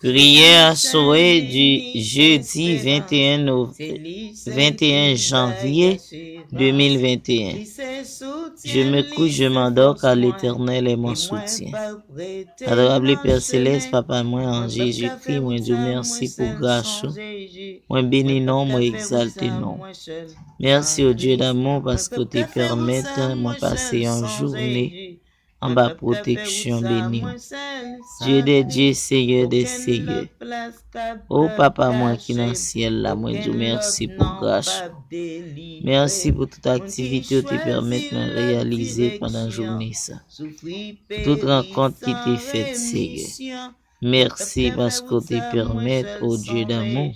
Prière soirée du jeudi 21 janvier 2021. Je me couche, je m'endors car l'Éternel est mon soutien. Adorable Père Céleste, Papa moi en Jésus-Christ, moi Dieu merci pour grâce. Moi bénis non, moi exalte non. Merci au Dieu d'amour parce que tu permets moi passer une journée en bas protection béni. Dieu des dieux, Seigneur des seigneurs. Oh Papa moi qui dans le ciel là, moi Dieu merci pour grâce. Merci pour toute activité que tu permets de réaliser pendant la journée ça. Toute rencontre qui t'est faite, Seigneur. Merci parce que tu permets, oh Dieu d'amour.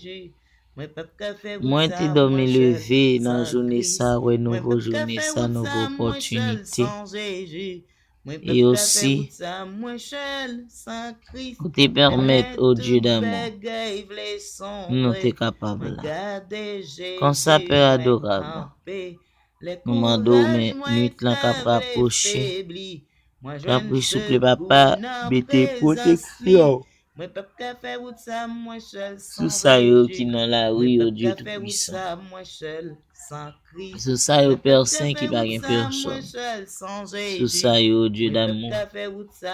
Moi, tu dormi levé dans la journée ça, ouais, nouveau journée ça, nouvelle opportunité. Et aussi, pour te permettre, oh Dieu d'amour, nous sommes capables. Quand ça peut adorable, nous demandons, mais nuit là qu'à rapprocher. T'as pris souple papa, mettez protection. Sous ça yo qui dans la rue, au Dieu tout-puissant. Sous ça yo personne qui pas gen personne. Sous ça yo Dieu d'amour,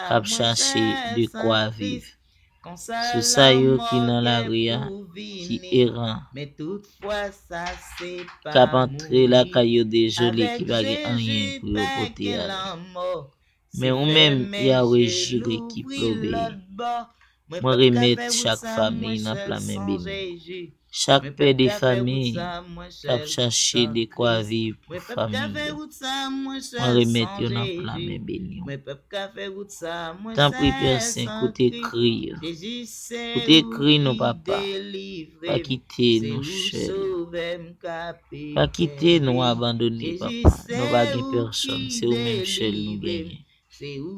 cap chercher de quoi vivre. Sous ça yo qui dans la rue, qui errant. Cap entrer la caillou déjolé qui pas gen rien pour yo porter aller. Mais ou même y a régiré qui plobé. Moi remettre chaque famille dans la main bénie. Chaque père de famille cap chercher de quoi vivre pour famille. Moi remettre yo dans la main bénie. Tant pis Père Saint, côté cri. Côté cri nos papa. Pas quitter nous seuls. Pas quitter nous abandonner papa. Nous pas gen personne, c'est ou même seul nous gagner.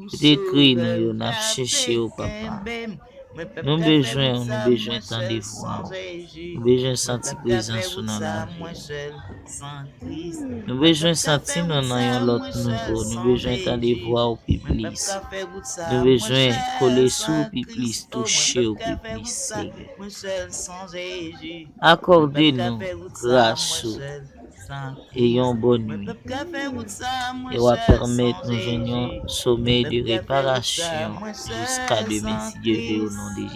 Côté cri nous n'a cherché au papa. Nous besoin tant de voir. Nous besoin sentir présence dans la vie. Nous besoin sentir dans un autre nouveau. Nous besoin tant de voir au plus. Nous besoin coller sous plus, toucher au plus. Accordez-nous grâce et une bonne nuit. Et va permettre nous joignons sommeil de réparation jusqu'à demain si Dieu veut au nom de Jésus.